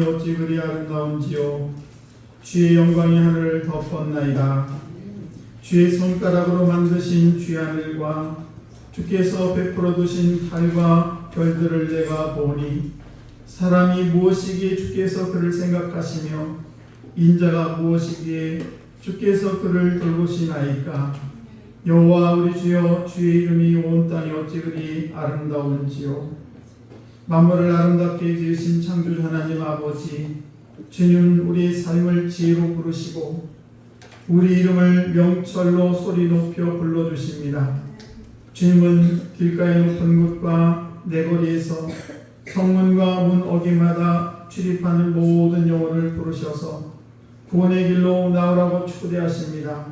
영광이 어찌 그리 아름다운지요. 주의 영광이 하늘을 덮었나이다. 주의 손가락으로 만드신 주하늘과 주께서 베풀어 두신 달과 별들을 내가 보니 사람이 무엇이기에 주께서 그를 생각하시며 인자가 무엇이기에 주께서 그를 돌보시나이까. 여호와 우리 주여, 주의 이름이 온 땅에 어찌 그리 아름다운지요. 만물을 아름답게 지으신 창조주 하나님 아버지, 주님 우리의 삶을 지혜로 부르시고 우리 이름을 명철로 소리 높여 불러주십니다. 주님은 길가의 높은 곳과 내거리에서 성문과 문 어귀마다 출입하는 모든 영혼을 부르셔서 구원의 길로 나오라고 초대하십니다.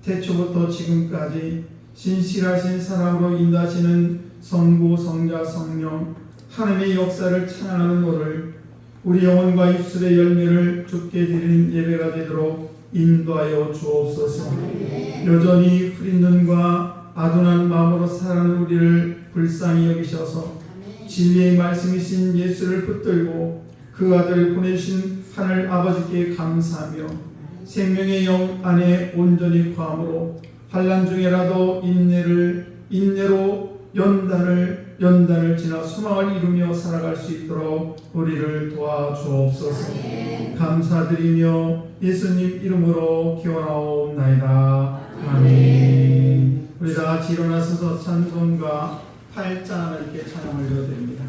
태초부터 지금까지 신실하신 사랑으로 인도하시는 성부, 성자, 성령 하나님의 역사를 찬양하는 오늘 우리 영혼과 입술의 열매를 주께 드리는 예배가 되도록 인도하여 주옵소서. 여전히 흐린 눈과 아둔한 마음으로 살아가는 우리를 불쌍히 여기셔서 진리의 말씀이신 예수를 붙들고 그 아들 보내신 하늘 아버지께 감사하며 생명의 영 안에 온전히 거함으로 환난 중에라도 인내로 연단을 지나 소망을 이루며 살아갈 수 있도록 우리를 도와주옵소서. 감사드리며 예수님 이름으로 기원하옵나이다. 아멘. 우리 다 같이 일어나서서 찬송가 8장 하나님께 찬양을 드립니다.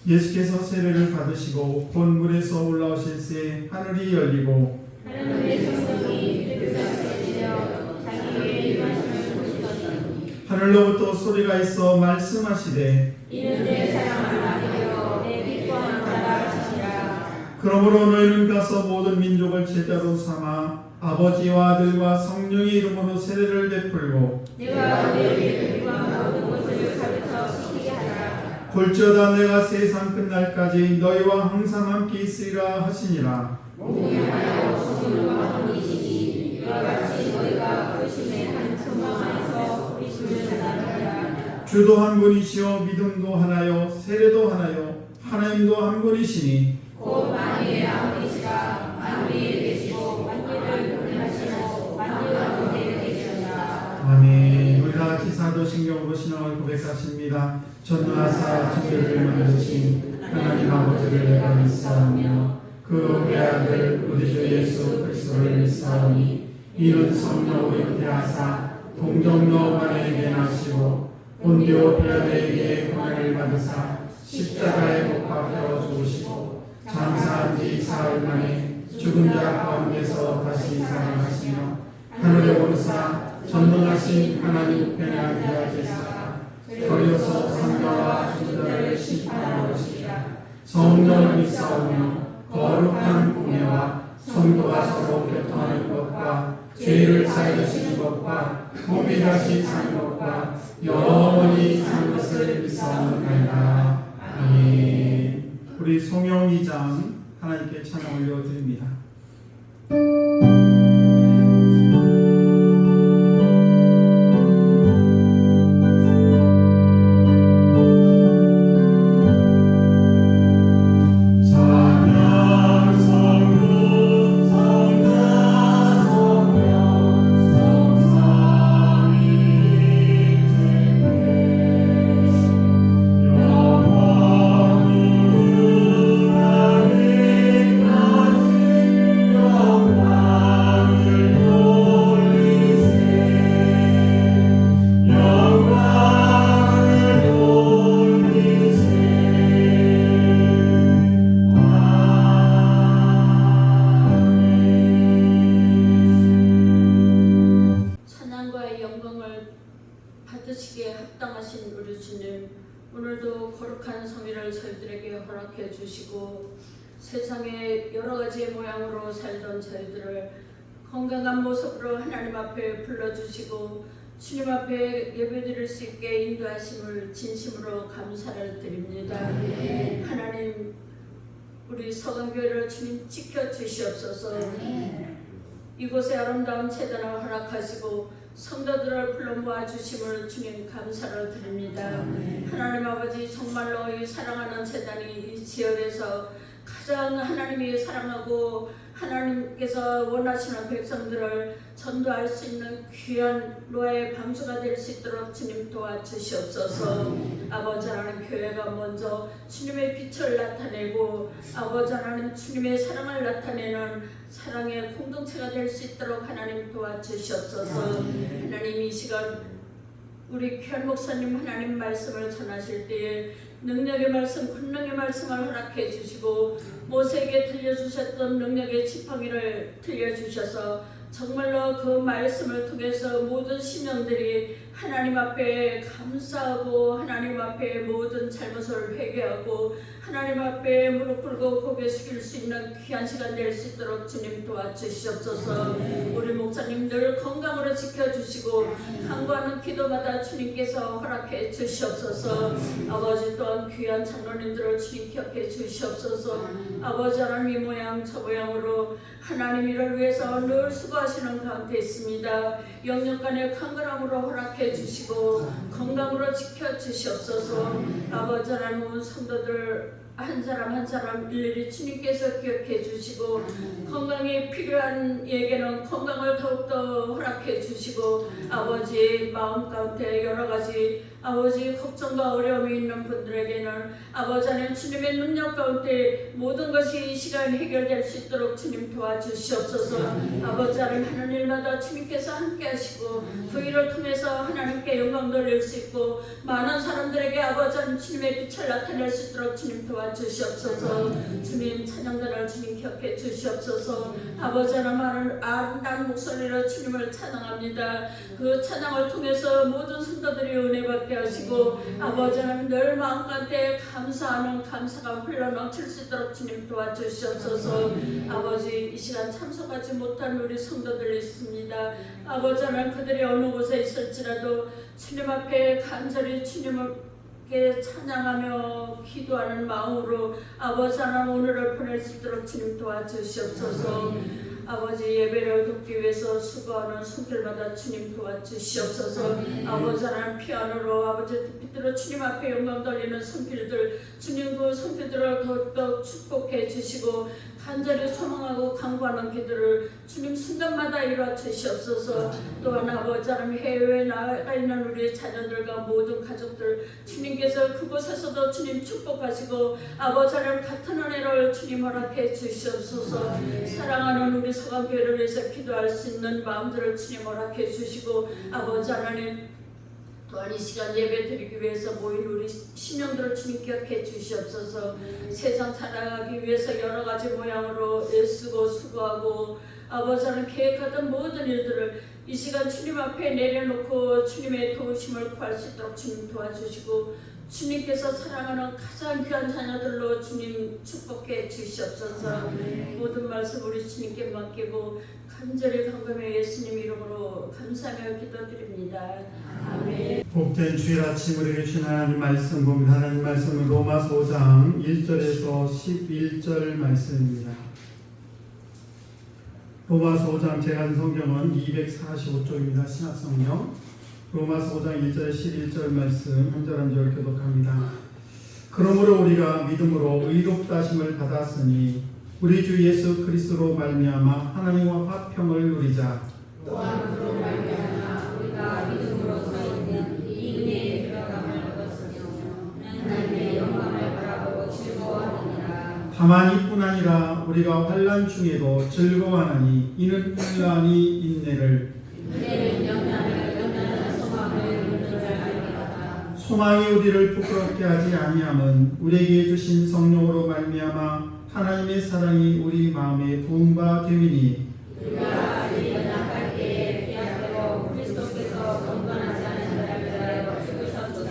예수께서 세례를 받으시고 본물에서 올라오실 새 하늘이 열리고 하나님의 성령이 그들과 겹치려 자기에게 임하심을 보시더니 하늘로부터 소리가 있어 말씀하시되 이는 내 사랑하는 아들이요 내 기뻐하는 자라 하시니라. 그러므로 너희는 가서 모든 민족을 제자로 삼아 아버지와 아들과 성령의 이름으로 세례를 베풀고 내가 너희에게 교훈한 모든 것을 가르쳐 지키게 하라. 볼지어다 내가 세상 끝날까지 너희와 항상 함께 있으리라 하시니라. 공의하여 주님과 함께이시니 이와 같이 너희가 그리심의 한 소망 안에서 그리심을 전하리라. 주도 한 분이시요 믿음도 하나요 세례도 하나요 하나님도 한 분이시니 곧 만유의 아버지시라. 만유에 계시고 만유를 교훈하시고 만유 가운데 계시다. 아멘. 우리 다 같이 사도신경으로 신앙을 고백하십니다. 전능하사 천지를 만드신 하나님 아버지를 내가 믿사오며 그 외아들 우리 주 예수 그리스도를 믿사오니 이는 성령으로 잉태하사 동정녀 마리아에게 나시고 본디오 빌라도에게 고난을 받으사 십자가에 못 박혀 죽으시고 장사한 지 사흘 만에 죽은 자 가운데서 다시 살아나시며 하늘에 오르사 전능하신 하나님 우편에 앉으시사 거리어서 상자와 죽은자를 심판하러 오시리라. 성령을 믿사오며 거룩한 공예와 성도가 서로 교통하는 것과 죄를 사하여 주시는 것과 몸이 다시 사는 것과 영원히 사는 것을 믿사옵나이다. 아멘. 우리 성령 2장 하나님께 찬양 올려드립니다. 받으시기에 합당하신 우리 주님, 오늘도 거룩한 성일을 저희들에게 허락해 주시고 세상의 여러 가지 모양으로 살던 저희들을 건강한 모습으로 하나님 앞에 불러주시고 주님 앞에 예배드릴 수 있게 인도하심을 진심으로 감사를 드립니다. 하나님, 우리 서강교회를 주님 지켜주시옵소서. 이곳에 아름다운 제단을 허락하시고 성도들을 불러 모아주심을 주님 감사를 드립니다. 하나님 아버지, 정말로 이 사랑하는 제단이 이 지역에서 가장 하나님이 사랑하고 하나님께서 원하시는 백성들을 전도할 수 있는 귀한 노아의 방주가 될 수 있도록 주님 도와주시옵소서. 아버지 하나님, 교회가 먼저 주님의 빛을 나타내고 아버지 하나님 주님의 사랑을 나타내는 사랑의 공동체가 될 수 있도록 하나님 도와주시옵소서. 하나님, 이 시간 우리 귀한 목사님 하나님 말씀을 전하실 때에 능력의 말씀, 권능의 말씀을 허락해 주시고 모세에게 들려주셨던 능력의 지팡이를 들려주셔서 정말로 그 말씀을 통해서 모든 신령들이 하나님 앞에 감사하고 하나님 앞에 모든 잘못을 회개하고 하나님 앞에 무릎 꿇고 고개 숙일 수 있는 귀한 시간 될 수 있도록 주님 도와주시옵소서. 우리 목사님 늘 건강으로 지켜주시고 간구하는 기도마다 주님께서 허락해 주시옵소서. 아버지, 또한 귀한 장로님들을 주님 기억해 주시옵소서. 아버지 하나님, 이 모양 저 모양으로 하나님 일을 위해서 늘 수고하시는 가운데 있습니다. 영육간의 강건함으로 허락해 주시고 건강으로 지켜주시옵소서. 아버지 하나님, 성도들 한 사람 한 사람 일일이 주님께서 기억해 주시고 건강이 필요한 이에게는 건강을 더욱더 허락해 주시고 아버지, 마음 가운데 여러 가지 아버지 걱정과 어려움이 있는 분들에게는 아버지 하나님 주님의 능력 가운데 모든 것이 이 시간 해결될 수 있도록 주님 도와주시옵소서. 아버지 하나님, 하는 일마다 주님께서 함께 하시고 그 일을 통해서 하나님께 영광 돌릴 수 있고 많은 사람들에게 아버지 하나님 주님의 빛을 나타낼 수 있도록 주님 도와주시옵소서. 주님 찬양단을 주님 기억해 주시옵소서. 아버지 하나님, 아름다운 목소리로 주님을 찬양합니다. 그 찬양을 통해서 모든 성도들이 은혜 받게 하시고 아버지 하나님, 늘 마음 가운데 감사하는 감사가 흘러넘칠 수 있도록 주님 도와주시옵소서. 아버지, 이 시간 참석하지 못한 우리 성도들이 있습니다. 아버지 하나님, 그들이 어느 곳에 있을지라도 주님 앞에 간절히 주님을 함께 찬양하며 기도하는 마음으로 아버지 하나님 오늘을 보낼 수 있도록 주님 도와주시옵소서. 아버지 예배를 돕기 위해서 수고하는 손길마다 주님 도와주시옵소서. 아버지 하나님 피아노로 아버지 빛으로 주님 앞에 영광 돌리는 손길들 주님 그 손길들을 더욱더 축복해 주시고 간절히 소망하고 간구하는 기도를 주님 순간마다 이루어 주시옵소서. 또한 아버지 하나님 해외에 나가 있는 우리 자녀들과 모든 가족들 주님께서 그곳에서도 주님 축복하시고 아버지 하나님 같은 은혜를 주님 허락해 주시옵소서. 사랑하는 우리 서강교회를 위해서 기도할 수 있는 마음들을 주님 허락해 주시고 아버지 하나님 또한 이 시간 예배 드리기 위해서 모인 우리 심령들을 주님 기억해 주시옵소서. 세상 살아가기 위해서 여러 가지 모양으로 애쓰고 수고하고 아버지 하나님 계획하던 모든 일들을 이 시간 주님 앞에 내려놓고 주님의 도우심을 구할 수 있도록 주님 도와주시고 주님께서 사랑하는 가장 귀한 자녀들로 주님 축복해 주시옵소서. 모든 말씀 우리 주님께 맡기고 간절히 강금의 예수님 이름으로 감사하며 기도드립니다. 아멘. 복된 주일 아침 우리에게 주신 하나님 말씀 봅니다. 하나님 말씀은 로마서 5장 1절에서 11절 말씀입니다. 로마서 5장 제가 한 성경은 245쪽입니다. 신약성경 로마서 5장 1절 11절 말씀 한 절 한 절 교독합니다. 그러므로 우리가 믿음으로 의롭다 하심을 받았으니 우리 주 예수 그리스도로 말미암아 하나님과 화평을 누리자. 또한 그로 말미암아 우리가 믿음으로써 있는 이 은혜의 들어감을 얻었으며 하나님의 영광을 바라보고 즐거워하느니라. 다만 이뿐 아니라 우리가 환난 중에도 즐거워하나니 이는 환난이 인내를 연단하는 소망을 이루는 줄 알미로다. 소망이 우리를 부끄럽게 하지 아니함은 우리에게 주신 성령으로 말미암아 하나님의 사랑이 우리 마음에 부은 바 됨이니 우리가 아직 연약할 때에 피하되고 그리스도께서 경건하지 않은 자를 위하여 죽으셨도다.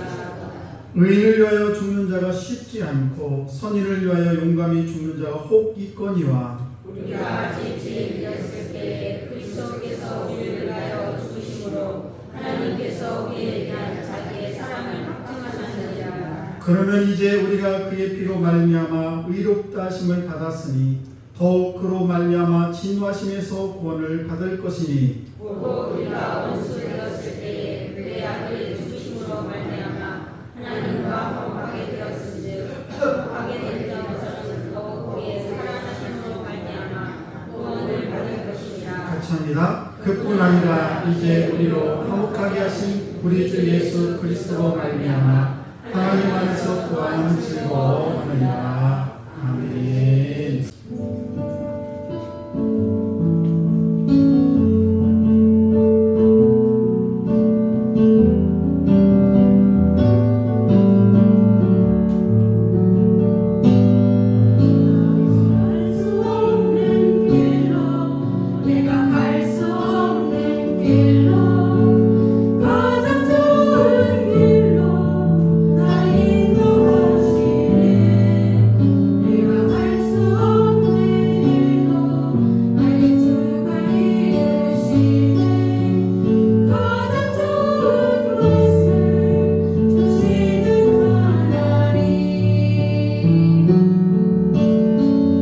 의인을 위하여 죽는 자가 쉽지 않고 선인을 위하여 용감히 죽는 자가 혹 있거니와 우리가 아직 죄에 믿었을 때에 그리스도께서 우리를 위하여 죽으심으로 하나님께서 우리에 대한 자기의 사랑을 확증하셨느니라. 그러면 이제 우리가 그의 피로 말미암아 의롭다 하심을 받았으니 더욱 그로 말미암아 진노하심에서 구원을 받을 것이니 또 우리가 원수되었을 때에 그의 아들의 죽으심으로 말미암아 하나님과 화목하게 되었은즉 화목하게 된 자로서는 더욱 그의 살아나심으로 말미암아 구원을 받을 것이니라. 같이 합니다. 그뿐 아니라 이제 우리로 화목하게 하신 우리 주 예수 그리스도로 말미암아 하나님 안에서 또한 즐거워하느니라. 아멘.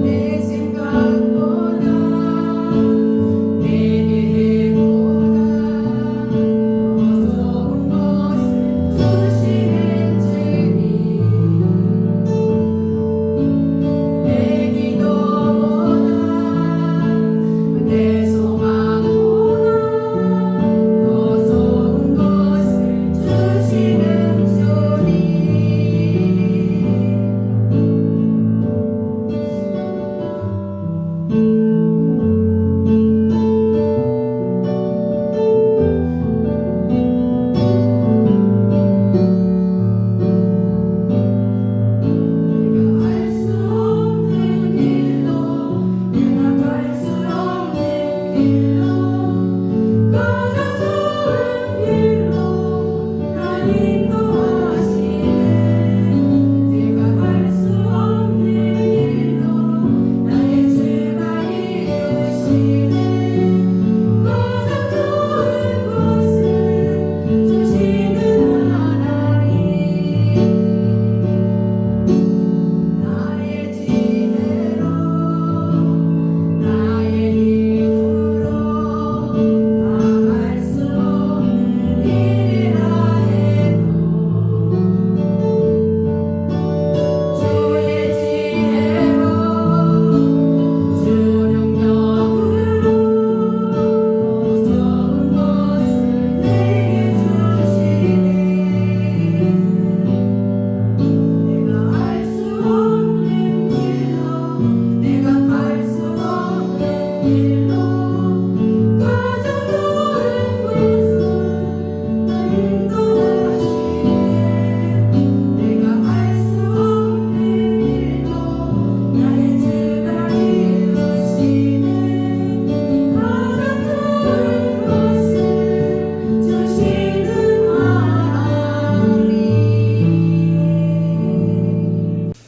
내 생각보다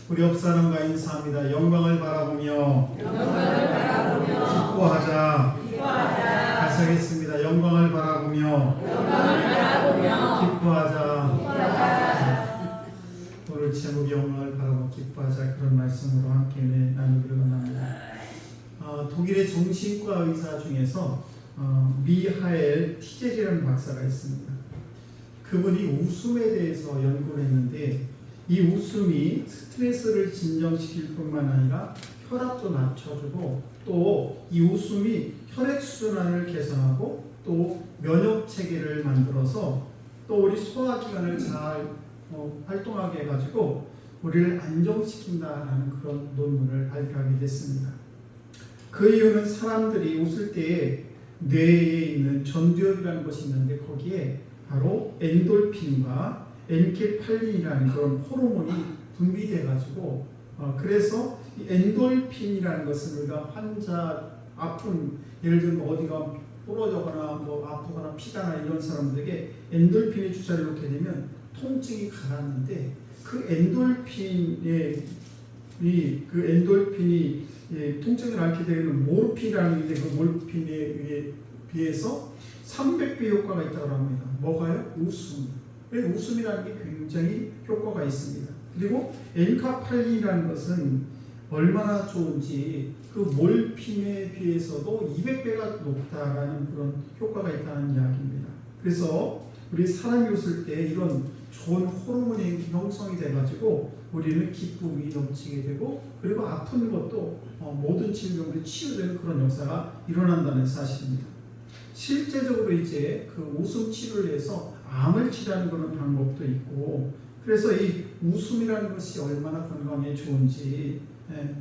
우리 옆사람과 인사합니다. 영광을 바라보며 기뻐하자. 다시 하겠습니다. 영광을 바라보며 기뻐하자. 오늘 제목이 영광을 바라보며 기뻐하자, 그런 말씀으로 함께 나누기를 원합니다. 독일의 정신과 의사 중에서 미하엘 티젤이라는 박사가 있습니다. 그분이 웃음에 대해서 연구를 했는데, 이 웃음이 스트레스를 진정시킬 뿐만 아니라 혈압도 낮춰주고, 또 이 웃음이 혈액순환을 개선하고 또 면역체계를 만들어서 또 우리 소화기관을 잘 활동하게 해가지고 우리를 안정시킨다라는 그런 논문을 발표하게 됐습니다. 그 이유는 사람들이 웃을 때에 뇌에 있는 전두엽이라는 것이 있는데, 거기에 바로 엔돌핀과 엔케팔린이라는 그런 호르몬이 분비돼가지고, 그래서 이 엔돌핀이라는 것은 우리가 환자 아픈, 예를 들면 어디가 부러져거나 뭐 아프거나 피가 나 이런 사람들에게 엔돌핀의 주사를 놓게 되면 통증이 가라앉는데, 그 엔돌핀이 통증을 앓게 되면 모르핀이라는 게, 그 모르핀에 비해서 300배 효과가 있다고 합니다. 뭐가요? 웃음. 웃음이라는 게 굉장히 효과가 있습니다. 그리고 엔카팔린이라는 것은 얼마나 좋은지, 그 몰핀에 비해서도 200배가 높다라는 그런 효과가 있다는 이야기입니다. 그래서 우리 사람이 웃을 때 이런 좋은 호르몬이 형성이 돼가지고 우리는 기쁨이 넘치게 되고, 그리고 아픈 것도 모든 질병들이 치유되는 그런 역사가 일어난다는 사실입니다. 실제적으로 이제 그 웃음 치료를 해서 암을 치료하는 그런 방법도 있고, 그래서 이 웃음이라는 것이 얼마나 건강에 좋은지,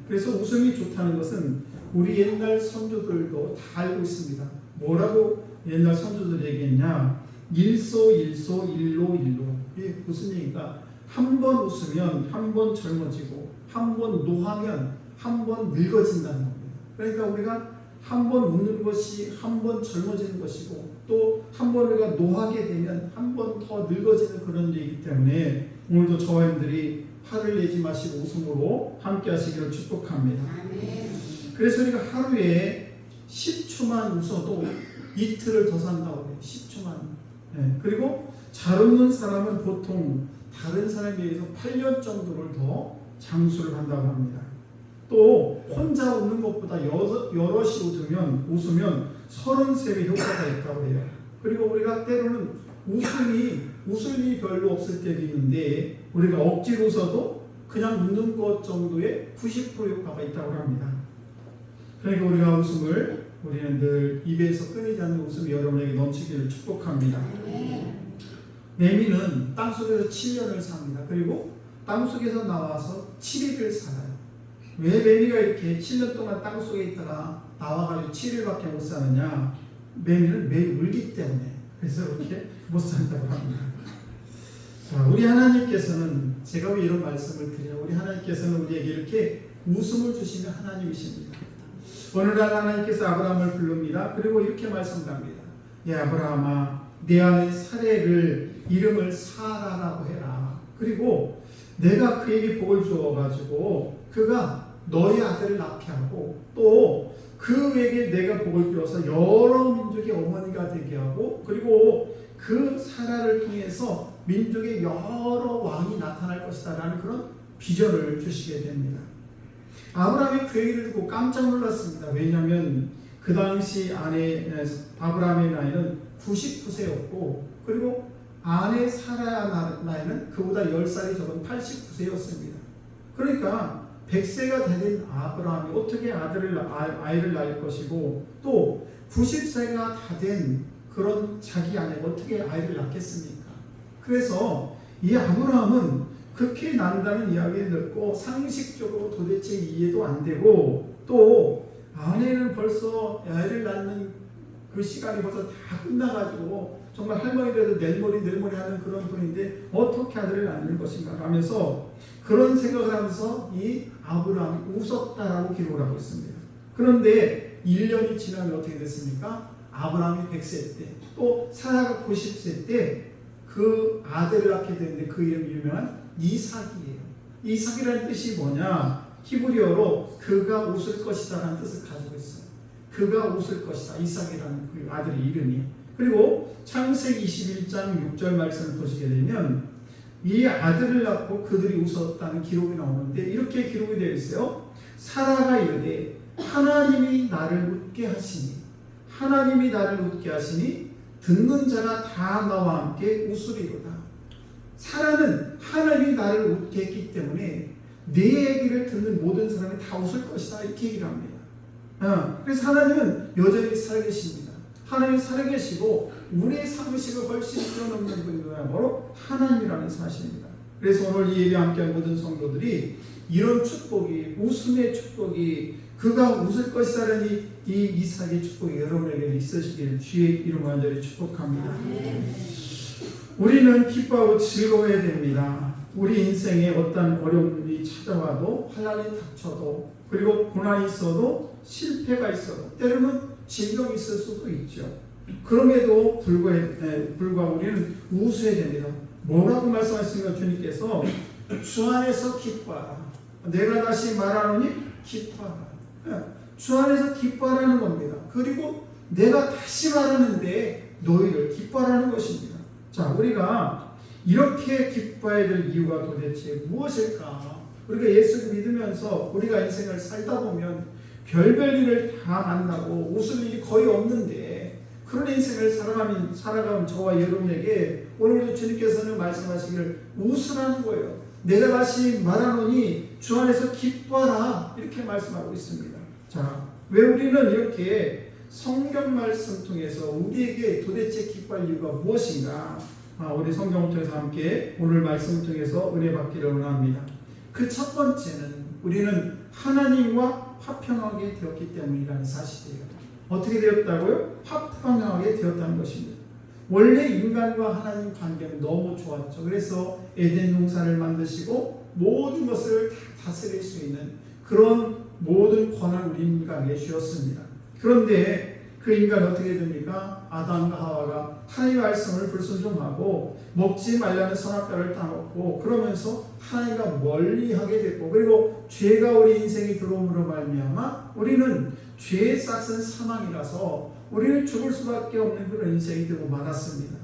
그래서 웃음이 좋다는 것은 우리 옛날 선조들도 다 알고 있습니다. 뭐라고 옛날 선조들이 얘기했냐? 일소 일로. 이게 무슨 얘기가? 한 번 웃으면 한 번 젊어지고, 한 번 노하면 한 번 늙어진다는 겁니다. 그러니까 우리가 한 번 웃는 것이 한 번 젊어지는 것이고, 또 한 번 우리가 노하게 되면 한 번 더 늙어지는 그런 얘기이기 때문에, 오늘도 저와 여러분들이 화를 내지 마시고 웃음으로 함께 하시기를 축복합니다. 그래서 우리가 하루에 10초만 웃어도 이틀을 더 산다고 해요. 10초만. 그리고 잘 웃는 사람은 보통 다른 사람에 비해서 8년 정도를 더 장수를 한다고 합니다. 또 혼자 웃는 것보다 여럿이 웃으면 33배 효과가 있다고 해요. 그리고 우리가 때로는 웃을 일이 별로 없을 때도 있는데, 우리가 억지로 웃어도 그냥 웃는 것 정도의 90% 효과가 있다고 합니다. 그러니까 우리가 우리는 늘 입에서 끊이지 않는 웃음이 여러분에게 넘치기를 축복합니다. 매미는 땅속에서 7년을 삽니다. 그리고 땅속에서 나와서 7일을 살아요. 왜 매미가 이렇게 7년 동안 땅속에 있다가 나와가지고 7일밖에 못 사느냐? 매미는 매일 울기 때문에, 그래서 이렇게 못 산다고 합니다. 자, 우리 하나님께서는, 제가 왜 이런 말씀을 드려요? 우리 하나님께서는 우리에게 이렇게 웃음을 주시는 하나님이십니다. 어느 날 하나님께서 아브라함을 부릅니다. 그리고 이렇게 말씀합니다. 야 아브라함아, 내 아내 사레를 이름을 사라라고 해라. 그리고 내가 그에게 복을 주어가지고 그가 너의 아들을 낳게 하고, 또 그에게 내가 복을 주어서 여러 민족의 어머니가 되게 하고, 그리고 그 사라를 통해서 민족의 여러 왕이 나타날 것이다 라는 그런 비전을 주시게 됩니다. 아브라함이 그 얘기를 듣고 깜짝 놀랐습니다. 왜냐하면 그 당시 아브라함의 나이는 99세였고, 그리고 아내 사라의 나이는 그보다 10살이 적은 89세였습니다. 그러니까 100세가 된 아브라함이 어떻게 아이를 낳을 것이고, 또 90세가 다 된 그런 자기 아내가 어떻게 아이를 낳겠습니까? 그래서 이 아브라함은 그렇게 난다는 이야기를 듣고 상식적으로 도대체 이해도 안 되고, 또 아내는 벌써 애를 낳는 그 시간이 벌써 다 끝나가지고 정말 할머니라도 내일모레 하는 그런 분인데 어떻게 아들을 낳는 것인가 하면서 그런 생각을 하면서 이 아브라함이 웃었다라고 기록을 하고 있습니다. 그런데 1년이 지나면 어떻게 됐습니까? 아브라함이 100세 때, 또 사라가 90세 때 그 아들을 낳게 되는데 그 이름이 유명한 이삭이에요. 이삭이라는 뜻이 뭐냐? 히브리어로 그가 웃을 것이다 라는 뜻을 가지고 있어요. 그가 웃을 것이다. 이삭이라는 그 아들의 이름이. 그리고 창세기 21장 6절 말씀을 보시게 되면 이 아들을 낳고 그들이 웃었다는 기록이 나오는데 이렇게 기록이 되어 있어요. 사라가 이르되 하나님이 나를 웃게 하시니 하나님이 나를 웃게 하시니 듣는 자가 다 나와 함께 웃으리로다. 사라는 하나님이 나를 웃게 했기 때문에 내 얘기를 듣는 모든 사람이 다 웃을 것이다 이렇게 얘기를 합니다. 그래서 하나님은 여전히 살아계십니다. 하나님이 살아계시고 우리의 상식을 훨씬 뛰어넘는 분이 바로 하나님이라는 사실입니다. 그래서 오늘 이 예배 함께한 모든 성도들이 이런 축복이, 웃음의 축복이, 그가 웃을 것이라는 이 이삭의 축복이 여러분에게 있으시길 주의 이름으로 간절히 축복합니다. 우리는 기뻐하고 즐거워야 됩니다. 우리 인생에 어떤 어려움이 찾아와도, 환난이 닥쳐도, 그리고 고난이 있어도, 실패가 있어도, 때로는 질병이 있을 수도 있죠. 그럼에도 불구하고 우리는 웃어야 됩니다. 뭐라고 말씀하시는가? 주님께서 주 안에서 기뻐하라. 내가 다시 말하노니 기뻐하라. 주 안에서 기뻐하라는 겁니다. 그리고 내가 다시 말하는데 너희를 기뻐하라는 것입니다. 자, 우리가 이렇게 기뻐해야 될 이유가 도대체 무엇일까? 우리가 예수를 믿으면서 우리가 인생을 살다 보면 별별 일을 다 만나고 웃을 일이 거의 없는데 그런 인생을 살아가는 저와 여러분에게 오늘도 주님께서는 말씀하시기를 웃으라는 거예요. 내가 다시 말하노니 주 안에서 기뻐하라 이렇게 말씀하고 있습니다. 자, 왜 우리는 이렇게 성경 말씀 통해서 우리에게 도대체 기뻐할 이유가 무엇인가? 우리 성경을 통해서 함께 오늘 말씀을 통해서 은혜 받기를 원합니다. 그 첫 번째는 우리는 하나님과 화평하게 되었기 때문이라는 사실이에요. 어떻게 되었다고요? 화평하게 되었다는 것입니다. 원래 인간과 하나님 관계는 너무 좋았죠. 그래서 에덴 동산을 만드시고 모든 것을 다스릴 수 있는 그런 모든 권한을 우리 인간에게 주었습니다. 그런데 그 인간이 어떻게 됩니까? 아담과 하와가 하나님의 말씀을 불순종하고 먹지 말라는 선악과를 따먹고 그러면서 하나님과 멀리하게 됐고 그리고 죄가 우리 인생에 들어옴으로 말미암아 우리는 죄의 싹은 사망이라서 우리는 죽을 수밖에 없는 그런 인생이 되고 말았습니다.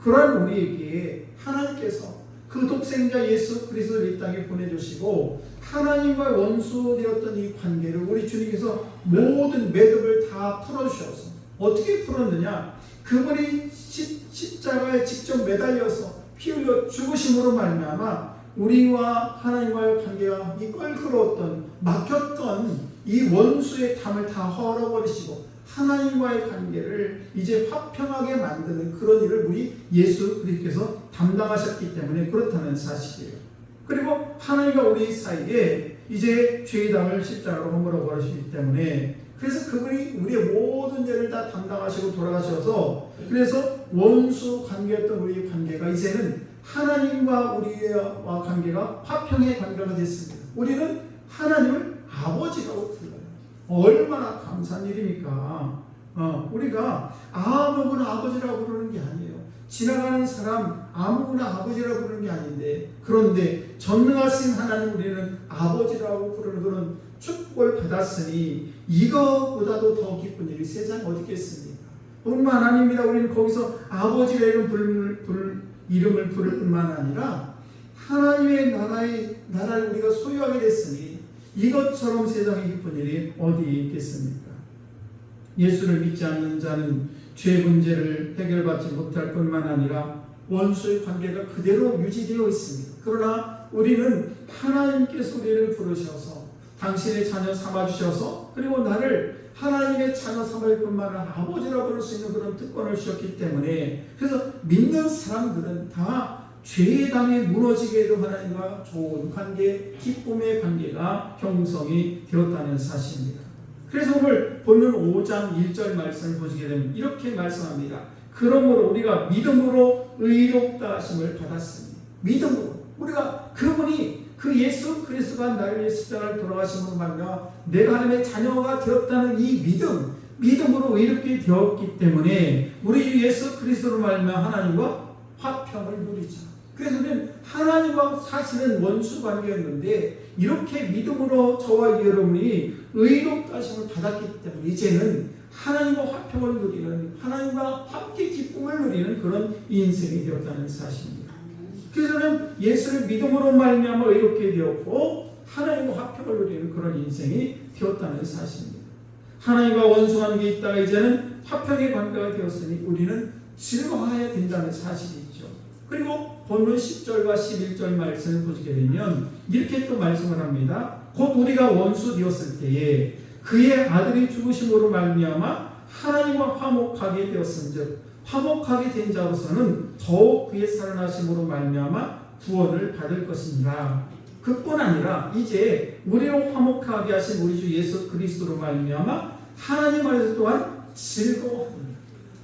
그러한 우리에게 하나님께서 그 독생자 예수 그리스도를 이 땅에 보내주시고 하나님과 원수 되었던 이 관계를 우리 주님께서 모든 매듭을 다 풀어주셔서 어떻게 풀었느냐? 그분이 십자가에 직접 매달려서 피 흘려 죽으심으로 말미암아 우리와 하나님과의 관계가 이 껄끄러웠던 막혔던 이 원수의 담을 다 헐어버리시고 하나님과의 관계를 이제 화평하게 만드는 그런 일을 우리 예수 그리스도께서 담당하셨기 때문에 그렇다는 사실이에요. 그리고 하나님과 우리 사이에 이제 죄의 담을 십자가로 허물어 버리시기 때문에 그래서 그분이 우리의 모든 죄를 다 담당하시고 돌아가셔서 그래서 원수 관계였던 우리의 관계가 이제는 하나님과 우리와 관계가 화평의 관계가 됐습니다. 우리는 하나님을 아버지라고 불러요. 얼마나 감사한 일입니까? 우리가 아무거나 아버지라고 부르는 게 아니에요. 지나가는 사람 아무거나 아버지라고 부르는 게 아닌데 그런데 전능하신 하나님 우리는 아버지라고 부르는 그런 축복을 받았으니 이거보다도 더 기쁜 일이 세상에 어디 있겠습니까? 뿐만 아닙니다. 우리는 거기서 아버지라 이름을 부를 뿐만 아니라 하나님의 나라를 우리가 소유하게 됐으니 이것처럼 세상에 기쁜 일이 어디 있겠습니까? 예수를 믿지 않는 자는 죄 문제를 해결받지 못할 뿐만 아니라 원수의 관계가 그대로 유지되어 있습니다. 그러나 우리는 하나님께서 우리를 부르셔서 당신의 자녀 삼아주셔서 그리고 나를 하나님의 자녀 삼을 뿐만 아니라 아버지라고 부를 수 있는 그런 특권을 주셨기 때문에 그래서 믿는 사람들은 다 죄의 담에 무너지게 해도 하나님과 좋은 관계, 기쁨의 관계가 형성이 되었다는 사실입니다. 그래서 오늘 본문 5장 1절 말씀을 보시게 되면 이렇게 말씀합니다. 그러므로 우리가 믿음으로 의롭다 하심을 받았으니, 믿음으로 우리가 그분이 그 예수 그리스도가 나를 위해 십자가를 돌아가심으로 말미암아 내가 하나님의 자녀가 되었다는 이 믿음으로 의롭게 되었기 때문에 우리 예수 그리스도로 말미암아 하나님과 화평을 누리자. 그래서 우리는 하나님과 사실은 원수 관계였는데 이렇게 믿음으로 저와 여러분이 의롭다 하심을 받았기 때문에 이제는 하나님과 화평을 누리는, 하나님과 함께 기쁨을 누리는 그런 인생이 되었다는 사실입니다. 그래서 저는 예수를 믿음으로 말미암아 의롭게 되었고 하나님과 화평을 누리는 그런 인생이 되었다는 사실입니다. 하나님과 원수 관계에 있다가 이제는 화평의 관계가 되었으니 우리는 즐거워해야 된다는 사실이죠. 그리고 본문 10절과 11절 말씀을 보시게 되면 이렇게 또 말씀을 합니다. 곧 우리가 원수 되었을 때에 그의 아들이 죽으심으로 말미암아 하나님과 화목하게 되었은즉 화목하게 된 자로서는 더욱 그의 살아나심으로 말미암아 구원을 받을 것이니라. 그뿐 아니라 이제 우리로 화목하게 하신 우리 주 예수 그리스도로 말미암아 하나님 안에서 또한 즐거워합니다.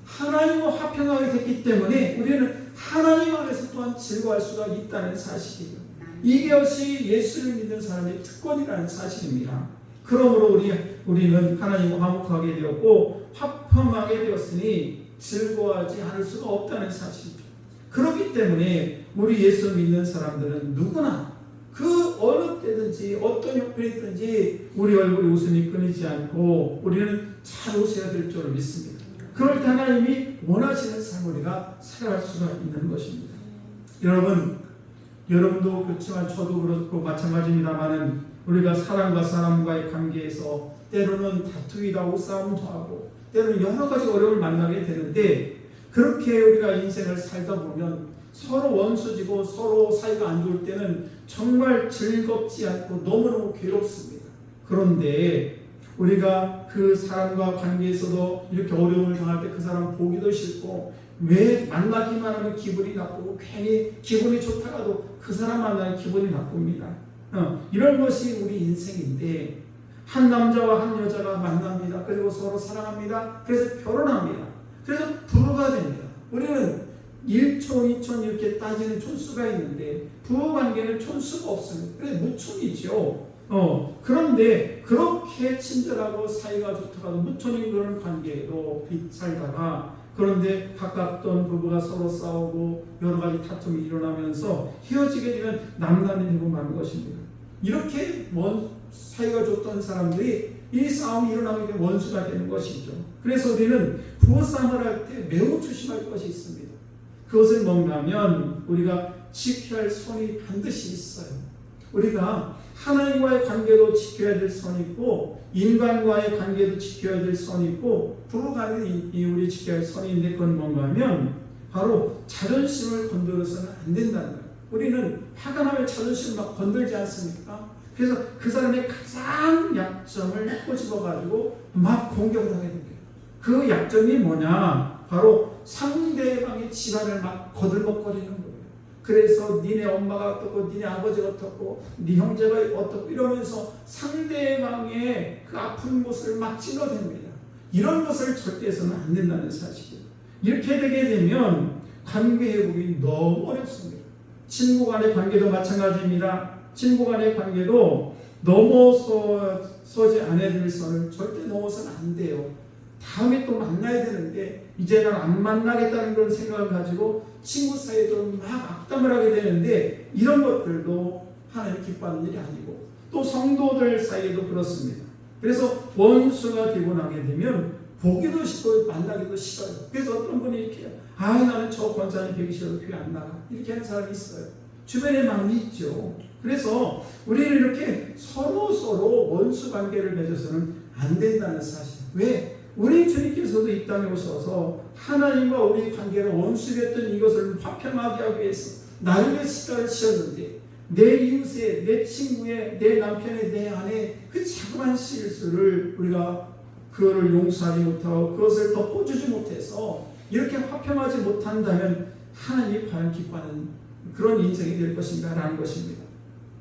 하나님과 화평하게 됐기 때문에 우리는 하나님 안에서 또한 즐거워할 수가 있다는 사실이에요. 이것이 예수를 믿는 사람의 특권이라는 사실입니다. 그러므로 우리는 하나님과 화목하게 되었고 화평하게 되었으니 즐거워하지 않을 수가 없다는 사실입니다. 그렇기 때문에 우리 예수 믿는 사람들은 누구나 그 어느 때든지 어떤 형편이든지 우리 얼굴에 웃음이 끊이지 않고 우리는 잘 웃어야 될 줄 믿습니다. 그럴 때 하나님이 원하시는 삶을 우리가 살아갈 수가 있는 것입니다. 여러분도 그렇지만 저도 그렇고 마찬가지입니다만은 우리가 사람과 사람과의 관계에서 때로는 다투기도 하고 싸움도 하고 때로는 여러 가지 어려움을 만나게 되는데 그렇게 우리가 인생을 살다 보면 서로 원수지고 서로 사이가 안 좋을 때는 정말 즐겁지 않고 너무너무 괴롭습니다. 그런데 우리가 그 사람과 관계에서도 이렇게 어려움을 당할 때 그 사람 보기도 싫고 왜 만나기만 하면 기분이 나쁘고 괜히 기분이 좋다가도 그 사람 만나면 기분이 나쁩니다. 이런 것이 우리 인생인데 한 남자와 한 여자가 만납니다. 그리고 서로 사랑합니다. 그래서 결혼합니다. 그래서 부부가 됩니다. 우리는 1촌, 2촌 이렇게 따지는 촌수가 있는데 부부관계는 촌수가 없습니다. 그래서 무촌이죠. 그런데 그렇게 친절하고 사이가 좋다가도 무촌인 그런 관계로 살다가 그런데 가깝던 부부가 서로 싸우고 여러 가지 다툼이 일어나면서 헤어지게 되면 남남이 되고 마는 것입니다. 이렇게 사이가 좋던 사람들이 이 싸움이 일어나게 되면 원수가 되는 것이죠. 그래서 우리는 부부싸움을 할 때 매우 조심할 것이 있습니다. 그것은 뭔가면 우리가 지켜야 할 선이 반드시 있어요. 우리가 하나님과의 관계도 지켜야 될 선이 있고 인간과의 관계도 지켜야 될 선이 있고 부부간에 우리 지켜야 할 선이 있는데 그건 뭔가 하면 바로 자존심을 건드려서는 안 된다는 거예요. 우리는 화가 나면 자존심을 막 건들지 않습니까? 그래서 그 사람의 가장 약점을 꼬집어가지고 막 공격을 하게 됩니다. 그 약점이 뭐냐? 바로 상대방의 집안을 막 거들먹거리는 거예요. 그래서 니네 엄마가 어떻고 니네 아버지가 어떻고 네 형제가 어떻고 이러면서 상대방의 그 아픈 곳을 막 찔러댑니다. 이런 것을 절대 해서는 안 된다는 사실이에요. 이렇게 되게 되면 관계 회복이 너무 어렵습니다. 친구 간의 관계도 마찬가지입니다. 친구 간의 관계도 넘어서지 않아야 될 선을 절대 넘어서는 안 돼요. 다음에 또 만나야 되는데 이제 난 안 만나겠다는 그런 생각을 가지고 친구 사이에도 막 악담을 하게 되는데 이런 것들도 하나님 기뻐하는 일이 아니고 또 성도들 사이에도 그렇습니다. 그래서 원수가 되고 나게 되면 보기도 싫고 만나기도 싫어요. 그래서 어떤 분이 이렇게 나는 저 권사님 뵈기 싫어서 교회 안 나가 이렇게 하는 사람이 있어요. 주변에 많이 있죠. 그래서 우리는 이렇게 서로 원수 관계를 맺어서는 안 된다는 사실. 왜? 우리 주님께서도 이 땅에 오셔서 하나님과 우리 관계가 원수였던 이것을 화평하게 하기 위해서 나를 위해 십자가를 지었는데 내 이웃의, 내 친구의, 내 남편의, 내 아내의 그 자그마한 실수를 우리가 그거를 용서하지 못하고 그것을 덮어주지 못해서 이렇게 화평하지 못한다면 하나님이 과연 기뻐하는 그런 인생이 될 것인가 라는 것입니다.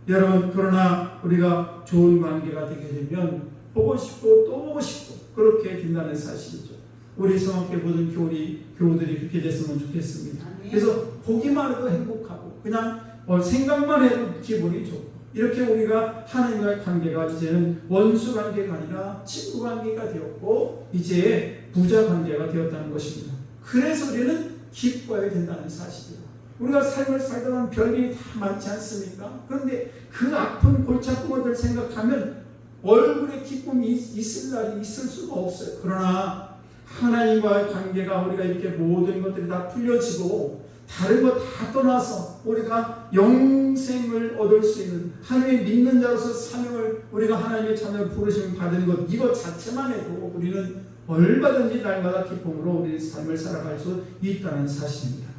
여러분, 그러나 우리가 좋은 관계가 되게 되면 보고 싶고 또 보고 싶고 그렇게 된다는 사실이죠. 우리 성악계 모든 교우들이 그렇게 됐으면 좋겠습니다. 그래서 보기만 해도 행복하고 그냥 생각만 해도 기분이 좋고 이렇게 우리가 하나님과의 관계가 이제는 원수 관계가 아니라 친구 관계가 되었고 이제 부자 관계가 되었다는 것입니다. 그래서 우리는 기뻐야 된다는 사실이에요. 우리가 삶을 살다 보면 별일이 다 많지 않습니까? 그런데 그 아픈 골치 아픈 것들 생각하면 얼굴에 기쁨이 있을 날이 있을 수가 없어요. 그러나 하나님과의 관계가 우리가 이렇게 모든 것들이 다 풀려지고 다른 것 다 떠나서 우리가 영생을 얻을 수 있는 하나님의 믿는 자로서 사명을 우리가 하나님의 자녀를 부르심을 받은 것 이것 자체만 해도 우리는 얼마든지 날마다 기쁨으로 우리의 삶을 살아갈 수 있다는 사실입니다.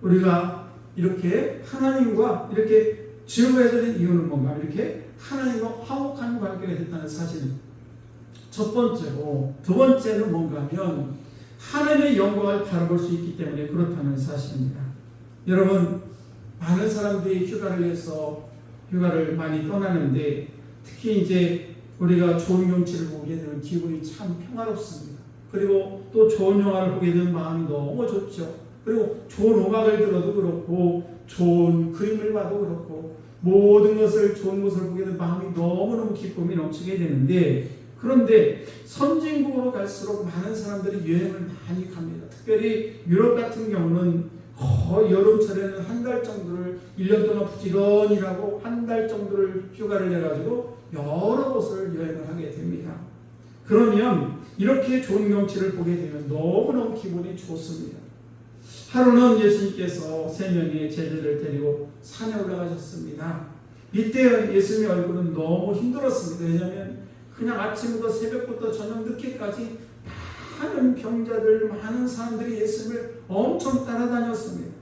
우리가 이렇게 하나님과 이렇게 즐거워야 되는 이유는 뭔가 이렇게 하나님과 화목한 관계가 됐다는 사실입니다. 첫 번째로 두 번째는 뭔가 하면 하나님의 영광을 바라볼 수 있기 때문에 그렇다는 사실입니다. 여러분 많은 사람들이 휴가를 내서 휴가를 많이 떠나는데 특히 이제 우리가 좋은 경치를 보게 되면 기분이 참 평화롭습니다. 그리고 또 좋은 영화를 보게 되면 마음이 너무 좋죠. 그리고 좋은 음악을 들어도 그렇고 좋은 그림을 봐도 그렇고 모든 것을 좋은 것을 보게 되면 마음이 너무너무 기쁨이 넘치게 되는데 그런데 선진국으로 갈수록 많은 사람들이 여행을 많이 갑니다. 특별히 유럽 같은 경우는 거의 여름철에는 한 달 정도를 1년 동안 부지런히 일하고 한 달 정도를 휴가를 내가지고 여러 곳을 여행을 하게 됩니다. 그러면 이렇게 좋은 경치를 보게 되면 너무너무 기분이 좋습니다. 하루는 예수님께서 3명의 제자들을 데리고 산에 올라가셨습니다. 이때 예수님의 얼굴은 너무 힘들었습니다. 왜냐하면 그냥 아침부터 새벽부터 저녁 늦게까지 많은 병자들, 많은 사람들이 예수님을 엄청 따라다녔습니다.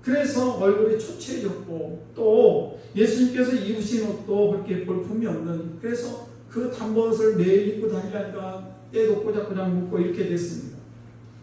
그래서 얼굴이 초췌해졌고 또 예수님께서 입으신 옷도 그렇게 볼품이 없는 그래서 그 단번옷을 매일 입고 다니다가 때도 꼬작꼬작 묶고 이렇게 됐습니다.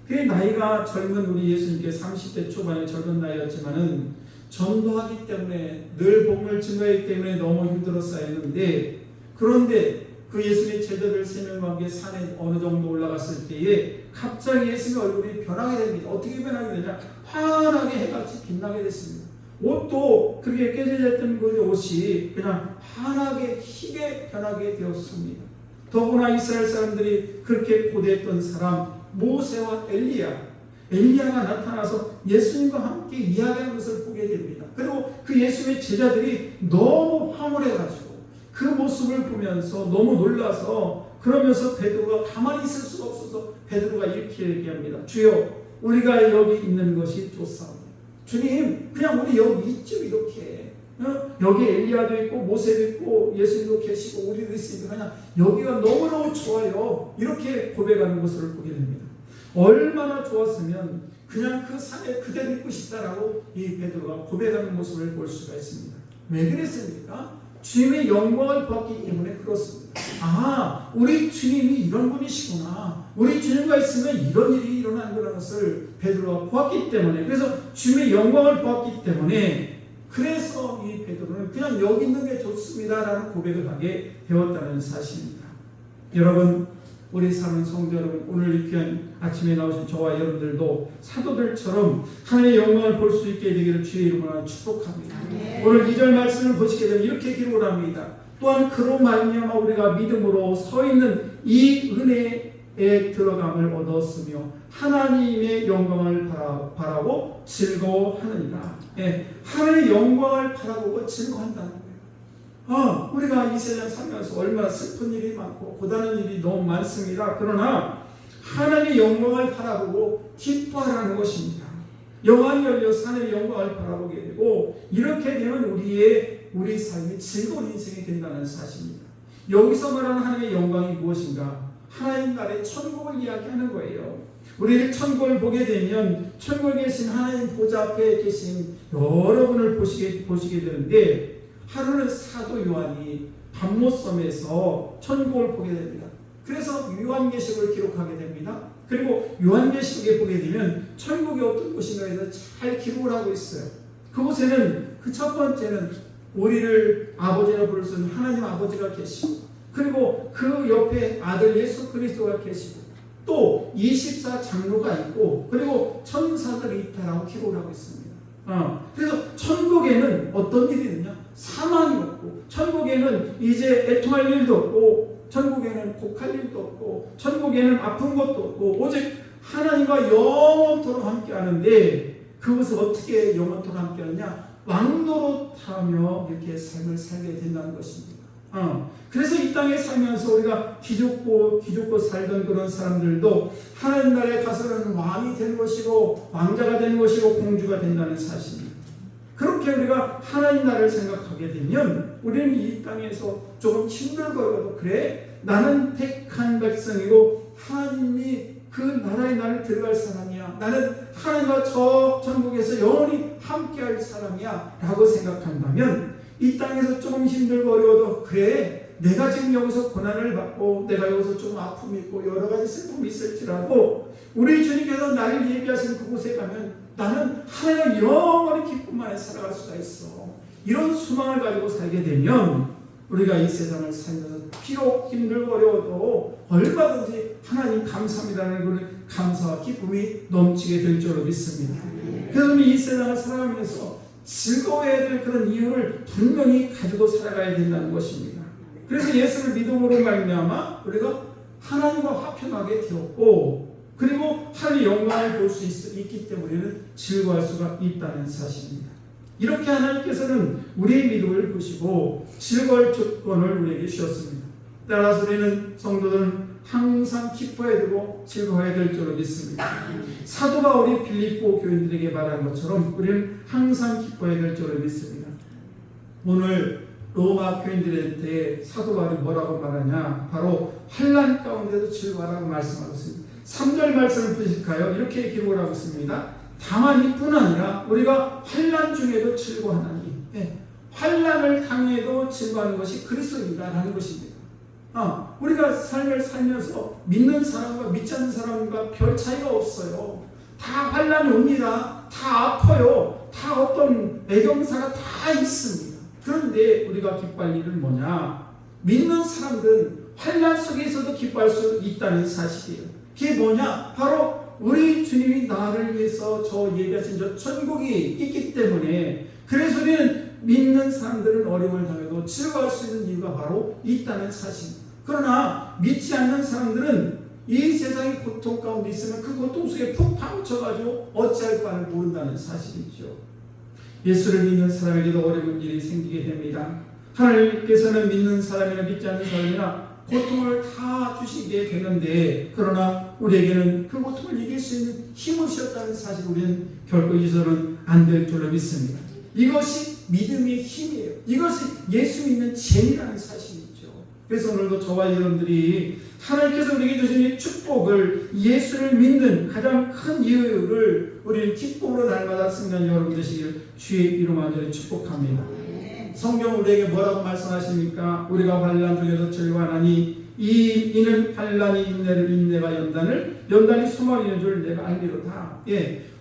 그 나이가 젊은 우리 예수님께 30대 초반의 젊은 나이였지만은 전도하기 때문에 늘 복음을 증거하기 때문에 너무 힘들었어야 했는데 그런데 그 예수님의 제자들 3명과 함께 산에 어느 정도 올라갔을 때에 갑자기 예수님의 얼굴이 변하게 됩니다. 어떻게 변하게 되냐? 환하게 해같이 빛나게 됐습니다. 옷도 그렇게 깨져져 있던 그 옷이 그냥 환하게 희게 변하게 되었습니다. 더구나 이스라엘 사람들이 그렇게 고대했던 사람 모세와 엘리야가 나타나서 예수님과 함께 이야기하는 것을 보게 됩니다. 그리고 그 예수님의 제자들이 너무 황홀해가지고 그 모습을 보면서 너무 놀라서 그러면서 베드로가 가만히 있을 수가 없어서 베드로가 이렇게 얘기합니다. 주여 우리가 여기 있는 것이 좋사오니 주님 그냥 우리 여기 있죠 이렇게 여기 엘리야도 있고 모세도 있고 예수님도 계시고 우리도 있으니까 그냥 여기가 너무너무 좋아요 이렇게 고백하는 것을 보게 됩니다. 얼마나 좋았으면 그냥 그 산에 그대로 있고 싶다라고 이 베드로가 고백하는 모습을 볼 수가 있습니다. 왜 그랬습니까? 주님의 영광을 보았기 때문에 그렇습니다. 아, 우리 주님이 이런 분이시구나. 우리 주님과 있으면 이런 일이 일어나는 거라는 것을 베드로가 보았기 때문에 그래서 주님의 영광을 보았기 때문에 그래서 이 베드로는 그냥 여기 있는 게 좋습니다라는 고백을 하게 되었다는 사실입니다. 여러분 우리 사는 성도 여러분 오늘 이 귀한 아침에 나오신 저와 여러분들도 사도들처럼 하나님의 영광을 볼 수 있게 되기를 주의 이름으로 축복합니다. 오늘 2절 말씀을 보시게 되면 이렇게 기록을 합니다. 또한 그로 말미암아 우리가 믿음으로 서 있는 이 은혜에 들어감을 얻었으며 하나님의 영광을 바라고 즐거워하느니라. 하나님의 영광을 바라보고 즐거워한다는 거예요. 우리가 이 세상 살면서 얼마나 슬픈 일이 많고 고단한 일이 너무 많습니다. 그러나 하나님의 영광을 바라보고 기뻐하라는 것입니다. 영안이 열려서 하나님의 영광을 바라보게 되고 이렇게 되면 우리 삶이 즐거운 인생이 된다는 사실입니다. 여기서 말하는 하나님의 영광이 무엇인가? 하나님 나라의 천국을 이야기하는 거예요. 우리 천국을 보게 되면 천국에 계신 하나님 보좌 앞에 계신 여러분을 보시게 되는데 하루는 사도 요한이 밤모섬에서 천국을 보게 됩니다. 그래서 요한계시록을 기록하게 됩니다. 그리고 요한계시록에 보게 되면 천국이 어떤 곳인가에 대해서 잘 기록을 하고 있어요. 그곳에는 그 첫 번째는 우리를 아버지라 부를 수 있는 하나님 아버지가 계시고 그리고 그 옆에 아들 예수 그리스도가 계시고 또 24 장로가 있고 그리고 천사들이 있다라고 기록을 하고 있습니다. 그래서 천국에는 어떤 일이 있느냐? 사망이 없고, 천국에는 이제 애통할 일도 없고, 천국에는 곡할 일도 없고, 천국에는 아픈 것도 없고, 오직 하나님과 영원토록 함께 하는데, 그것을 어떻게 영원토록 함께 하느냐? 왕노릇하며 이렇게 삶을 살게 된다는 것입니다. 그래서 이 땅에 살면서 우리가 기죽고 살던 그런 사람들도 하나님 나라에 가서는 왕이 되는 것이고 왕자가 되는 것이고 공주가 된다는 사실입니다. 그렇게 우리가 하나님 나라를 생각하게 되면 우리는 이 땅에서 조금 힘들더라도 그래 나는 택한 백성이고 하나님이 그 나라에 나를 들어갈 사람이야. 나는 하나님과 저 천국에서 영원히 함께할 사람이야 라고 생각한다면 이 땅에서 조금 힘들고 어려워도 그래 내가 지금 여기서 고난을 받고 내가 여기서 좀 아픔이 있고 여러 가지 슬픔이 있을지라도 우리 주님께서 나를 예비하신 그곳에 가면 나는 하나님과 영원히 기쁨 안에 살아갈 수가 있어. 이런 소망을 가지고 살게 되면 우리가 이 세상을 살면서 비록 힘들고 어려워도 얼마든지 하나님 감사합니다라는 그런 감사와 기쁨이 넘치게 될 줄로 믿습니다. 그래서 이 세상을 살아가면서 즐거워야 될 그런 이유를 분명히 가지고 살아가야 된다는 것입니다. 그래서 예수를 믿음으로 말미암아 우리가 하나님과 화평하게 되었고 그리고 하나님의 영광을 볼 수 있기 때문에 우리는 즐거워할 수가 있다는 사실입니다. 이렇게 하나님께서는 우리의 믿음을 보시고 즐거울 조건을 우리에게 주셨습니다. 따라서 우리는 성도들은 항상 기뻐해야 되고 즐거워야 될 줄로 믿습니다. 사도 바울이 빌립보 교인들에게 말한 것처럼 우리는 항상 기뻐해야 될 줄로 믿습니다. 오늘 로마 교인들한테 사도 바울이 뭐라고 말하냐? 바로 환난 가운데도 즐거워하라고 말씀하고 있습니다. 3절 말씀을 보실까요? 이렇게 기록을 하고 있습니다. 다만 이뿐 아니라 우리가 환난 중에도 즐거워하나니 환난을 당해도 즐거워하는 것이 그리스도인가라는 것입니다. 우리가 삶을 살면서 믿는 사람과 믿지 않는 사람과 별 차이가 없어요. 다 환난이 옵니다. 다 아파요. 다 어떤 애경사가 다 있습니다. 그런데 우리가 기뻐할 일은 뭐냐? 믿는 사람들은 환난 속에서도 기뻐할 수 있다는 사실이에요. 그게 뭐냐? 바로 우리 주님이 나를 위해서 저 예비하신 저 천국이 있기 때문에 그래서 우리는 믿는 사람들은 어려움을 당해도 즐거워할 수 있는 이유가 바로 있다는 사실입니다. 그러나 믿지 않는 사람들은 이 세상의 고통 가운데 있으면 그 고통 속에 푹 파묻혀가지고 어찌할 바를 모른다는 사실이죠. 예수를 믿는 사람에게도 어려운 일이 생기게 됩니다. 하나님께서는 믿는 사람이나 믿지 않는 사람이나 고통을 다 주시게 되는데 그러나 우리에게는 그 고통을 이길 수 있는 힘을 주셨다는 사실 우리는 결코 잊어서는 안 될 줄로 믿습니다. 이것이 믿음의 힘이에요. 이것이 예수 믿는 재미라는 사실이죠. 그래서 오늘도 저와 여러분들이 하나님께서 우리에게 주신 이 축복을 예수를 믿는 가장 큰 이유를 우리는 기쁨으로 날마다 승리하는 여러분 되시기를 주의 이름 안에 축복합니다. 성경 우리에게 뭐라고 말씀하십니까? 우리가 환난 중에도 즐거워하나니 이는 환난이 인내를 인내가 연단이 소망이 있는 줄 내가 알기로다.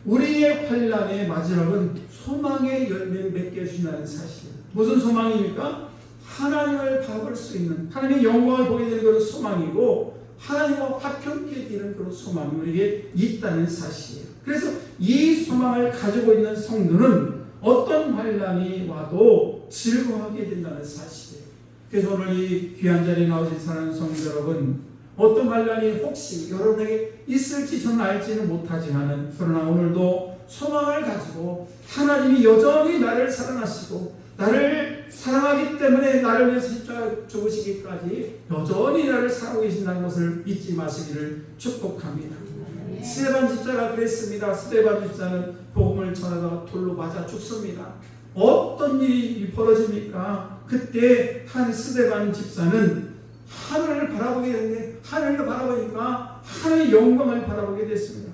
우리의 환난의 마지막은 소망의 열매를 맺게 해준다는 사실. 무슨 소망입니까? 하나님을 바라볼 수 있는 하나님의 영광을 보게 되는 그런 소망이고 하나님과 화평케 되는 그런 소망이 우리에게 있다는 사실이에요. 그래서 이 소망을 가지고 있는 성도는 어떤 환난이 와도 즐거워하게 된다는 사실이에요. 그래서 오늘 이 귀한 자리에 나오신 사랑하는 성도 여러분, 어떤 환난이 혹시 여러분에게 있을지 저는 알지는 못하지만 그러나 오늘도 소망을 가지고 하나님이 여전히 나를 사랑하시고 나를 사랑하기 때문에 나를 위해서 십자가 죽으시기까지 여전히 나를 사랑하고 계신다는 것을 잊지 마시기를 축복합니다. 스데반 집사가 그랬습니다. 스데반 집사는 복음을 전하다가 돌로 맞아 죽습니다. 어떤 일이 벌어집니까? 그때 한 스데반 집사는 하늘을 바라보게 됐는데 하늘을 바라보니까 하늘의 영광을 바라보게 됐습니다.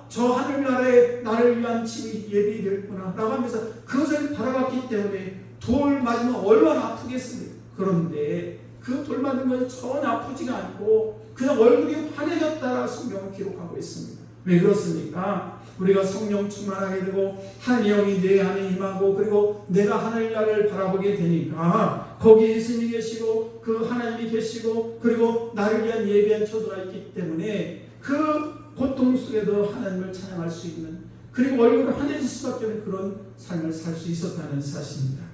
저 하늘나라에 나를 위한 집이 예비되었구나 라고 하면서 그것을 바라봤기 때문에 돌 맞으면 얼마나 아프겠습니까? 그런데 그 돌 맞은 것이 전혀 아프지가 않고 그냥 얼굴이 환해졌다라고 성경을 기록하고 있습니다. 왜 그렇습니까? 우리가 성령 충만하게 되고 하나님의 영이 내 안에 임하고 그리고 내가 하늘나라를 바라보게 되니까 거기 예수님이 계시고 그 하나님이 계시고 그리고 나를 위한 예비한 처소가 있기 때문에 그 고통 속에도 하나님을 찬양할 수 있는, 그리고 얼굴을 환해질 수밖에 없는 그런 삶을 살 수 있었다는 사실입니다.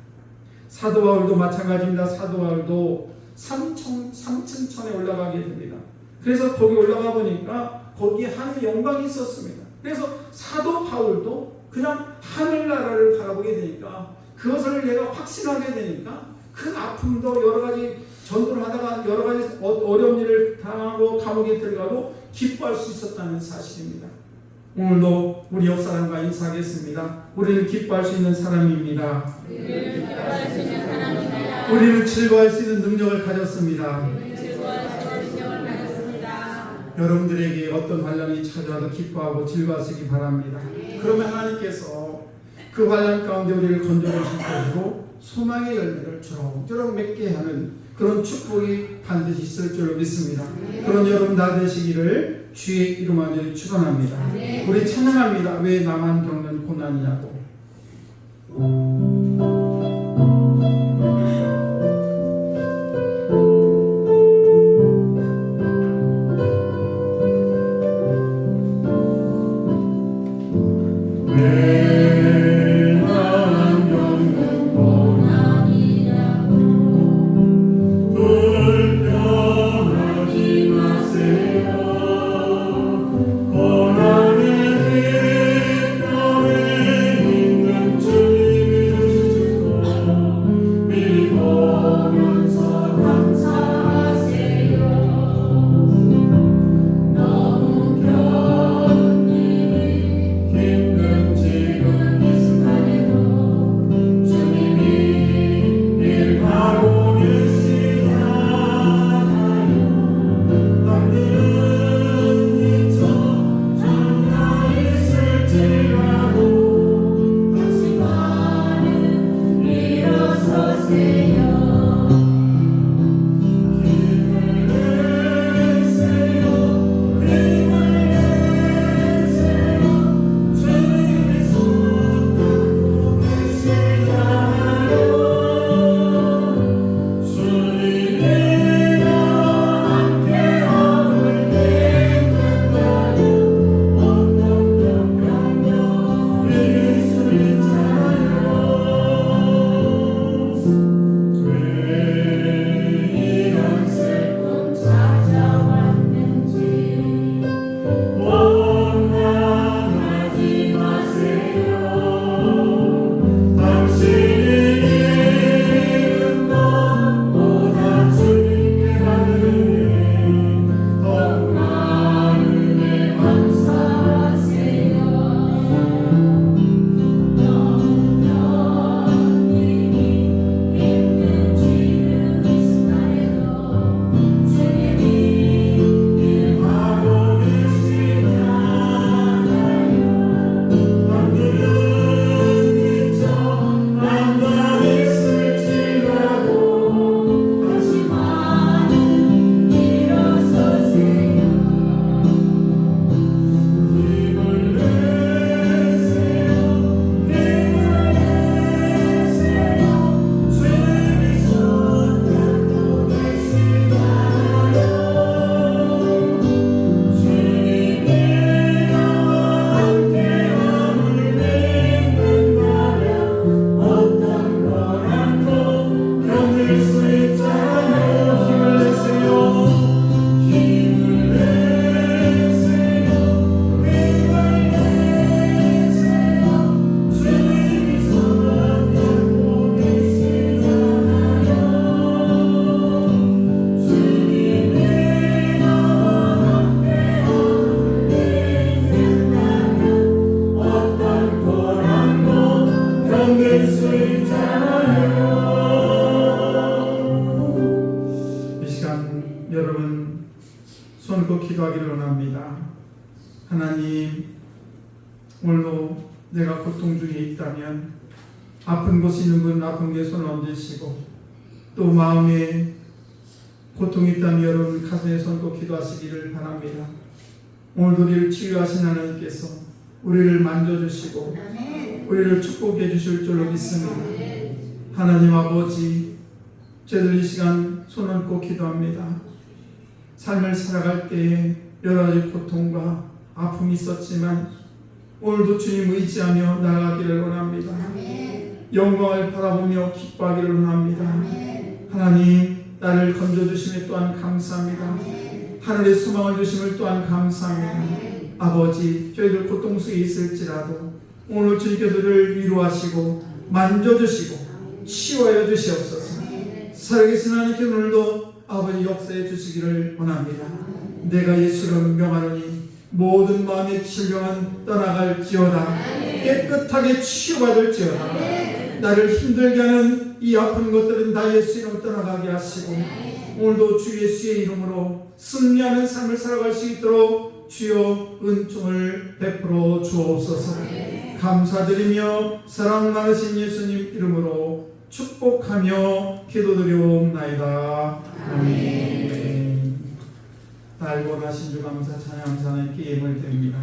사도 바울도 마찬가지입니다. 사도 바울도 삼층천에 올라가게 됩니다. 그래서 거기 올라가 보니까 거기에 하늘의 영광이 있었습니다. 그래서 사도 바울도 그냥 하늘나라를 바라보게 되니까, 그것을 내가 확신하게 되니까 큰 아픔도 여러 가지 전도를 하다가 여러 가지 어려운 일을 당하고 감옥에 들어가도 기뻐할 수 있었다는 사실입니다. 오늘도 우리 옆 사람과 인사하겠습니다. 우리는 기뻐할 수 있는 사람입니다. 우리는 즐거워할 수 있는 능력을 가졌습니다. 여러분들에게 어떤 환란이 찾아와도 기뻐하고 즐거워하시기 바랍니다. 그러면 하나님께서 그 환란 가운데 우리를 건져주실 것이고 소망의 열매를 주렁주렁 맺게 하는 그런 축복이 반드시 있을 줄로 믿습니다. 그런 여러분 다 되시기를 주의 이름 안에 축원합니다. 우리 찬양합니다. 왜 나만 겪는 고난이냐고. 손 기도하기를 원합니다. 하나님, 오늘도 내가 고통 중에 있다면 아픈 곳이 있는 분 아픈 곳에 손을 얹으시고, 또 마음에 고통이 있다면 여러분 가슴에 손 기도하시기를 바랍니다. 오늘도 우리를 치유하신 하나님께서 우리를 만져주시고 우리를 축복해 주실 줄로 믿습니다. 하나님 아버지, 저희들 이 시간 손 얹고 기도합니다. 삶을 살아갈 때에 여러 가지 고통과 아픔이 있었지만 오늘도 주님 의지하며 나아가기를 원합니다. 영광을 바라보며 기뻐하기를 원합니다. 하나님, 나를 건져주심에 또한 감사합니다. 하늘의 소망을 주심을 또한 감사합니다. 아버지, 저희들 고통 속에 있을지라도 오늘 주님께서 저를 위로하시고 만져주시고 치유하여 주시옵소서. 살아계신 하나님께 오늘도 아버지 역사해 주시기를 원합니다. 내가 예수를 명하노니 모든 마음의 질병은 떠나갈지어다. 깨끗하게 치유받을지어다. 나를 힘들게 하는 이 아픈 것들은 다 예수 이름으로 떠나가게 하시고 오늘도 주 예수의 이름으로 승리하는 삶을 살아갈 수 있도록 주여 은총을 베풀어 주옵소서. 감사드리며 사랑 많으신 예수님 이름으로 축복하며 기도드리옵나이다. 아멘. 달고 하신 주 감사 찬양함사 하나님께 예물 드립니다.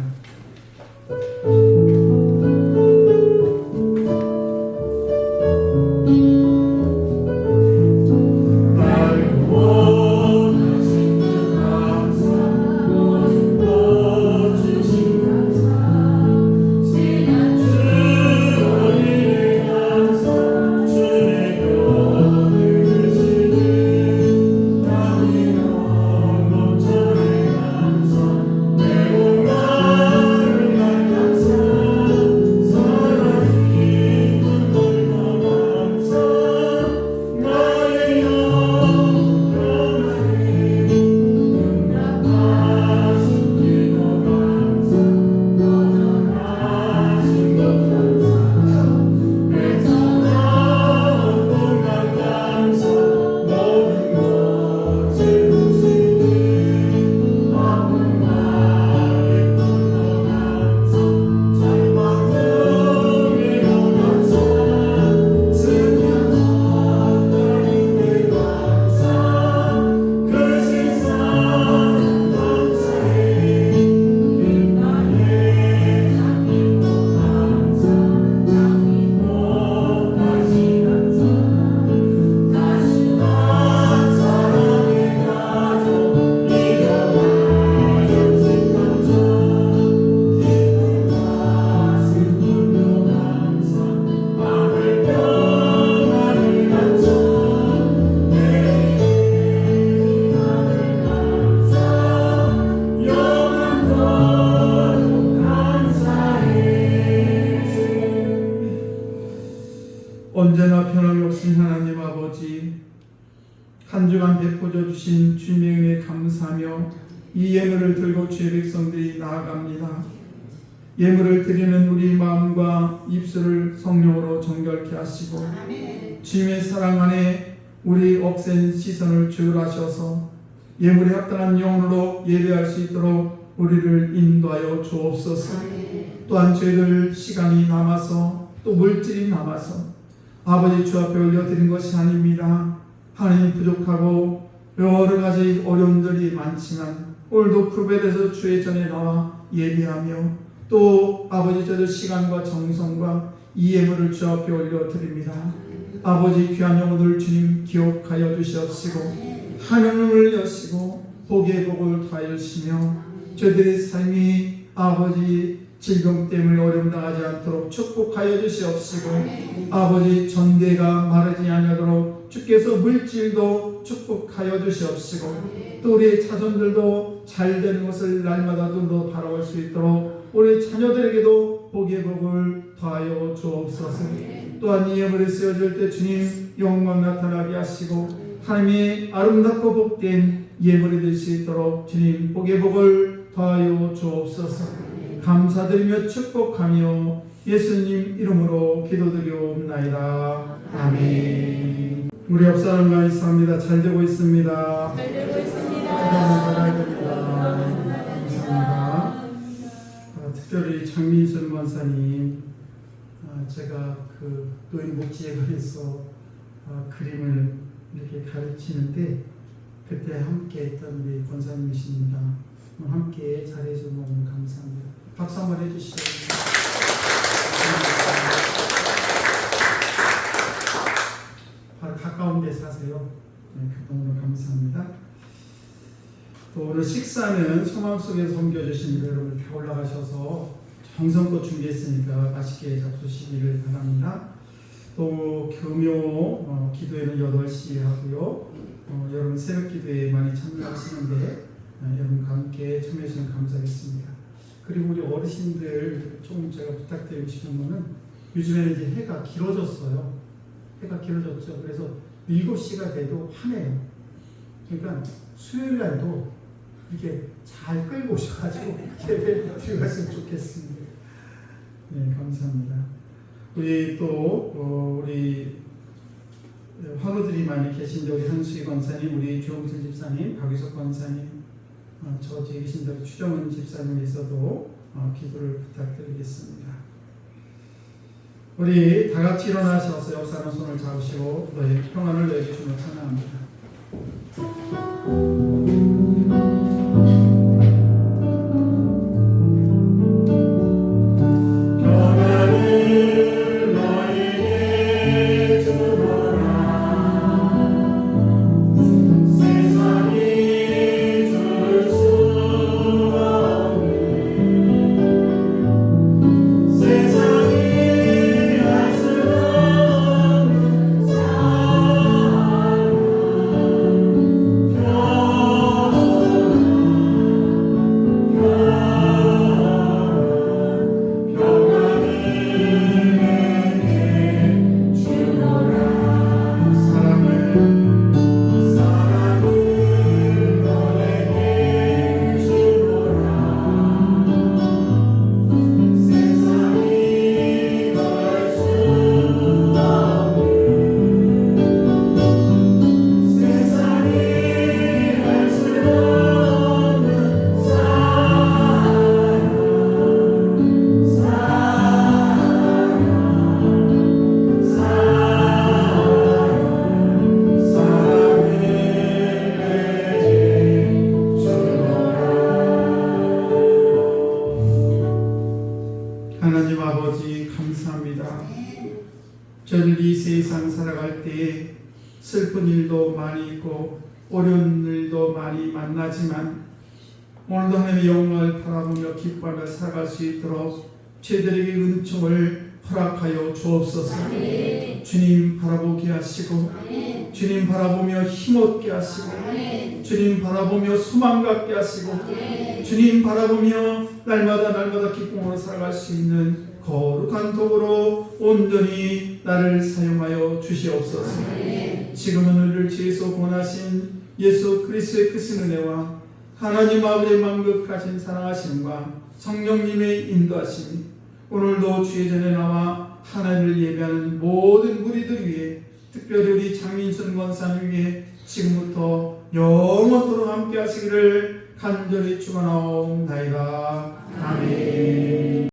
언제나 변함이 없으신 하나님 아버지, 한 주간 베풀어 주신 주님의 은혜에 감사하며 이 예물을 들고 주의 백성들이 나아갑니다. 예물을 드리는 우리 마음과 입술을 성령으로 정결케 하시고 주님의 사랑 안에 우리 억센 시선을 주울하셔서 예물에 합당한 영혼으로 예배할 수 있도록 우리를 인도하여 주옵소서. 또한 저희들 시간이 남아서 또 물질이 남아서 아버지 주 앞에 올려드린 것이 아닙니다. 하나님 부족하고 여러 가지 어려움들이 많지만 오늘도 프로베드에서 주의 전에 나와 예배하며 또 아버지 저들 시간과 정성과 이 예물을 주 앞에 올려드립니다. 아버지 귀한 영혼들 주님 기억하여 주시옵시고 하늘을 여시고 복의 복을 더하여 주시며 저들의 삶이 아버지 질병 때문에 어려움 당하지 않도록 축복하여 주시옵시고 아버지 전대가 마르지 아니하도록 주께서 물질도 축복하여 주시옵시고 또 우리의 자손들도 잘 되는 것을 날마다 눈으로 바라볼 수 있도록 우리 자녀들에게도 복의 복을 더하여 주옵소서. 또한 이 예물에 쓰여질 때 주님 영광 나타나게 하시고 하나님의 아름답고 복된 예물이 될 수 있도록 주님 복의 복을 더하여 주옵소서. 감사드리며 축복하며 예수님 이름으로 기도드리옵나이다. 아멘. 우리 옆사람과 있습니다. 잘 되고 있습니다. 잘 되고 있습니다. 잘해야 됩니다. 감사합니다. 특별히 장민순 권사님, 제가 그 노인복지에 관해서 그림을 이렇게 가르치는데 그때 함께 했던 우리 권사님이십니다. 함께 잘해주셔서 너무 감사합니다. 박수 한번 해주시죠. 바로 가까운 데 사세요. 오늘 식사는 소망 속에서 섬겨주신 여러분 다 올라가셔서 정성껏 준비했으니까 맛있게 잡수시기를 바랍니다. 또 금요 기도회는 8시에 하고요. 여러분 새벽 기도에 많이 참여하시는데 여러분과 함께 참여해주시면 감사하겠습니다. 그리고 우리 어르신들 조금 제가 부탁드리고 싶은 거는 요즘에는 이제 해가 길어졌어요. 해가 길어졌죠. 그래서 7시가 돼도 화내요. 그러니까 수요일 날도 이렇게 잘 끌고 오셔가지고 예배 드리셨으면 좋겠습니다. 네, 감사합니다. 우리 또 우리 환우들이 많이 계신데 우리 한수희 권사님, 우리 조홍순 집사님, 박유석 권사님, 저 뒤에 계신 우리 추정은 집사님에서도 기도를 부탁드리겠습니다. 우리 다 같이 일어나셔서 옆 사람 손을 잡으시고 너의 평안을 너에게 주며 찬양합니다. 하나님 아버지 감사합니다. 저는 이 세상 살아갈 때에 슬픈 일도 많이 있고 어려운 일도 많이 만나지만 오늘도 하나님의 영광을 바라보며 기뻐하며 살아갈 수 있도록 저희들에게 은총을 허락하여 주옵소서. 주님 바라보게 하시고 주님 바라보며 힘없게 하시고 주님 바라보며 소망 갖게 하시고 주님 바라보며 날마다 기쁨으로 살아갈 수 있는 거룩한 도구로 온전히 나를 사용하여 주시옵소서. 지금은 우리를 주에서 권하신 예수 그리스도의 크신 은혜와 하나님 아버지의 만극하신 사랑하심과 성령님의 인도하심이 오늘도 주의 전에 나와 하나님을 예배하는 모든 무리들 위해 특별히 우리 장민순 권사님 위해 지금부터 영원토록 함께 하시기를 간절히 축원하옵나이다. 아멘.